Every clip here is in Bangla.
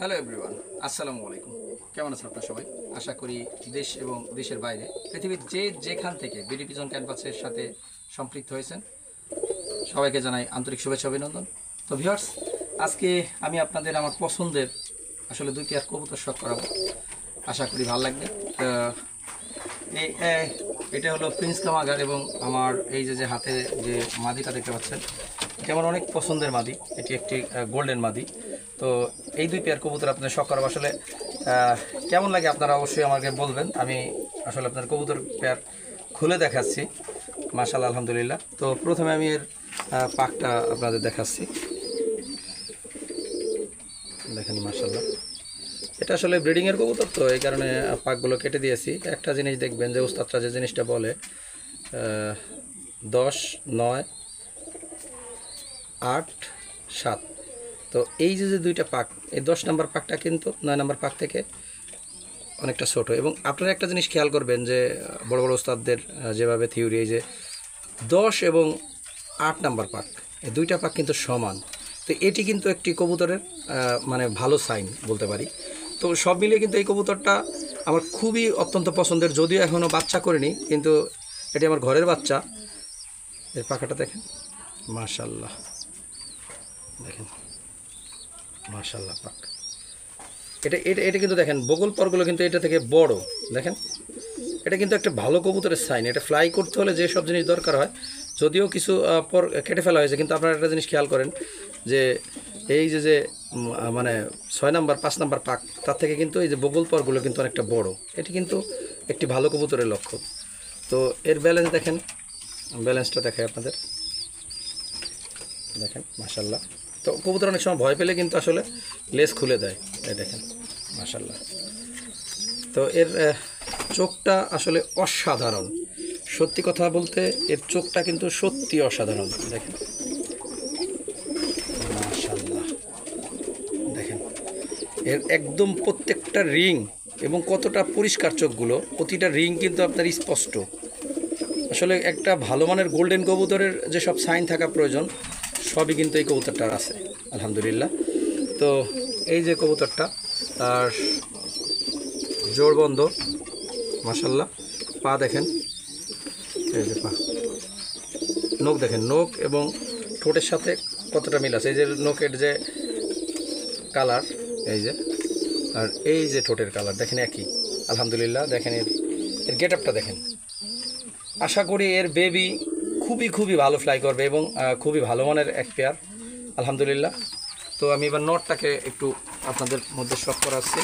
হ্যালো এভরিওয়ান, আসসালামু আলাইকুম। কেমন আছেন আপনারা সবাই? আশা করি দেশ এবং দেশের বাইরে পৃথিবীর যেখান থেকে বিডি পিজন ক্যানভাসের সাথে সম্পৃক্ত হয়েছেন সবাইকে জানাই আন্তরিক শুভেচ্ছা অভিনন্দন। তো ভিউয়ার্স, আজকে আমি আপনাদের আমার পছন্দের আসলে 2 পেয়ার কবুতর শখ করাবো। আশা করি ভালো লাগবে। তো এটা হলো প্রিন্স কামাগার এবং আমার এই যে হাতে যে মাদিটা দেখতে পাচ্ছেন, এটা আমার অনেক পছন্দের মাদি। এটি একটি গোল্ডেন মাদি। তো এই 2 পেয়ার কবুতর আপনাদের শখ করাবো। আসলে কেমন লাগে আপনারা অবশ্যই আমাকে বলবেন। আমি আসলে আপনার কবুতর পেয়ার খুলে দেখাচ্ছি। মাশাআল্লাহ, আলহামদুলিল্লাহ। তো প্রথমে আমি এর পাকটা আপনাদের দেখাচ্ছি। দেখেন মাশাআল্লাহ, এটা আসলে ব্রিডিংয়ের কবুতর, তো এই কারণে পাকগুলো কেটে দিয়েছি। একটা জিনিস দেখবেন যে ওস্তাদরা যে জিনিসটা বলে 10, 9, 8, 7। তো এই যে 2টা পাক, এই 10 নম্বর পাকটা কিন্তু 9 নম্বর পাক থেকে অনেকটা ছোট। এবং আপনারা একটা জিনিস খেয়াল করবেন যে বড় বড় ওস্তাদদের যেভাবে থিওরি, এই যে 10 এবং 8 নম্বর পাক, এই 2টা পাক কিন্তু সমান। তো এটি কিন্তু একটি কবুতরের মানে ভালো সাইন বলতে পারি। তো সব মিলিয়ে কিন্তু এই কবুতরটা আমার খুবই অত্যন্ত পছন্দের। যদিও এখনও বাচ্চা করিনি, কিন্তু এটি আমার ঘরের বাচ্চা। এর পাখাটা দেখেন, মাশাআল্লাহ, দেখেন মাশাআল্লাহ পাক। এটা এটা এটা কিন্তু দেখেন বগল পরগুলো কিন্তু এটা থেকে বড়। দেখেন, এটা কিন্তু একটা ভালো কবুতরের সাইন। এটা ফ্লাই করতে হলে যে সব জিনিস দরকার হয়, যদিও কিছু পর কেটে ফেলা হয়েছে, কিন্তু আপনারা একটা জিনিস খেয়াল করেন যে এই যে মানে 6 নাম্বার 5 নাম্বার পাক, তার থেকে কিন্তু এই যে বগল পরগুলো কিন্তু অনেকটা বড়। এটি কিন্তু একটি ভালো কবুতরের লক্ষণ। তো এর ব্যালেন্স দেখেন, ব্যালেন্সটা দেখাই আপনাদের। দেখেন মাশাআল্লাহ। তো কবুতর অনেক সময় ভয় পেলে কিন্তু আসলে লেজ খুলে দেয়। এই দেখেন মাশাআল্লাহ। তো এর চোখটা আসলে অসাধারণ। সত্যি কথা বলতে এর চোখটা কিন্তু সত্যি অসাধারণ। দেখেন মাশাআল্লাহ, দেখেন এর একদম প্রত্যেকটা রিং এবং কতটা পরিষ্কার চোখগুলো, প্রতিটা রিং কিন্তু আপনার স্পষ্ট। আসলে একটা ভালো মানের গোল্ডেন কবুতরের যে সব সাইন থাকা প্রয়োজন, সবই কিন্তু এই কবুতরটার আছে আলহামদুলিল্লাহ। তো এই যে কবুতরটা, আর জোড়বন্ধ মাশাআল্লাহ। পা দেখেন, এই যে পা, নখ দেখেন, নখ এবং ঠোঁটের সাথে কতটা মিল আছে। এই যে নখের যে কালার, এই যে, আর এই যে ঠোঁটের কালার দেখেন একই আলহামদুলিল্লাহ। দেখেন এর গেট আপটা দেখেন। আশা করি এর বেবি খুবই ভালো ফ্লাই করবে এবং খুবই ভালো মানের এক পেয়ার আলহামদুলিল্লাহ। তো আমি এবার নটটাকে একটু আপনাদের মধ্যে শখ করাচ্ছি।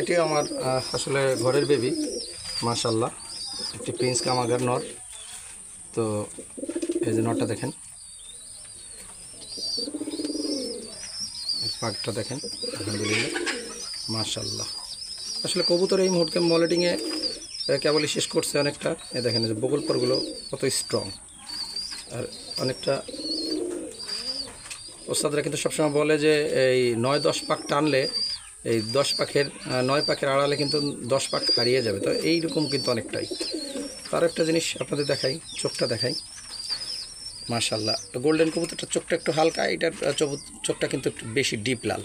এটি আমার আসলে ঘরের বেবি মাশাআল্লাহ, একটি প্রিন্স কামাগার নট। তো এই যে নটটা দেখেন, পাকটা দেখেন আলহামদুলিল্লাহ মাশাআল্লাহ। আসলে কবুতর এই মুহূর্তে মলেটিংয়ে কেবলই শেষ করছে অনেকটা। এ দেখেন যে বগল পরগুলো কত স্ট্রং, আর অনেকটা ওস্তাদরা কিন্তু সবসময় বলে যে এই 9-10 পাক টানলে, এই 10 পাখের 9 পাখের আড়ালে কিন্তু 10 পাক হারিয়ে যাবে। তো এইরকম কিন্তু অনেকটাই। তার একটা জিনিস আপনাদের দেখাই, চোখটা দেখাই মাশাআল্লাহ। গোল্ডেন কবুতরটার চোখটা একটু হালকা, এটার চোখটা কিন্তু একটু বেশি ডিপ লাল।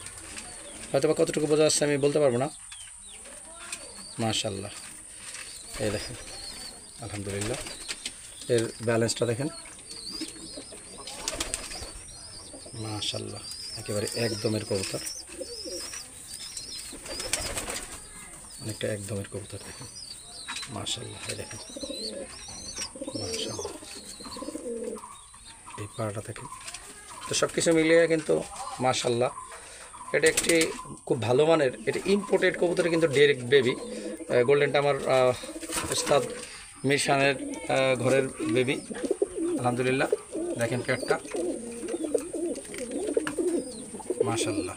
হয়তো বা কতটুকু বোঝা যাচ্ছে আমি বলতে পারবো না। মাশাআল্লাহ, এই দেখেন আলহামদুলিল্লাহ। এর ব্যালেন্সটা দেখেন মাশাআল্লাহ, একেবারে একদমের কবুতর, অনেকটা একদমের কবুতর দেখেন মাশাআল্লাহ। এই দেখেন মাশাআল্লাহ, এই পাড়াটা দেখেন। তো সব কিছু মিলিয়ে কিন্তু মাশাআল্লাহ, এটা একটি খুব ভালো মানের, এটা ইম্পোর্টেড কবুতরের কিন্তু ডাইরেক্ট বেবি। গোল্ডেনটা আমার ওস্তাদ মিরশানের ঘরের বেবি আলহামদুলিল্লাহ। দেখেন পেটটা মাশাআল্লাহ।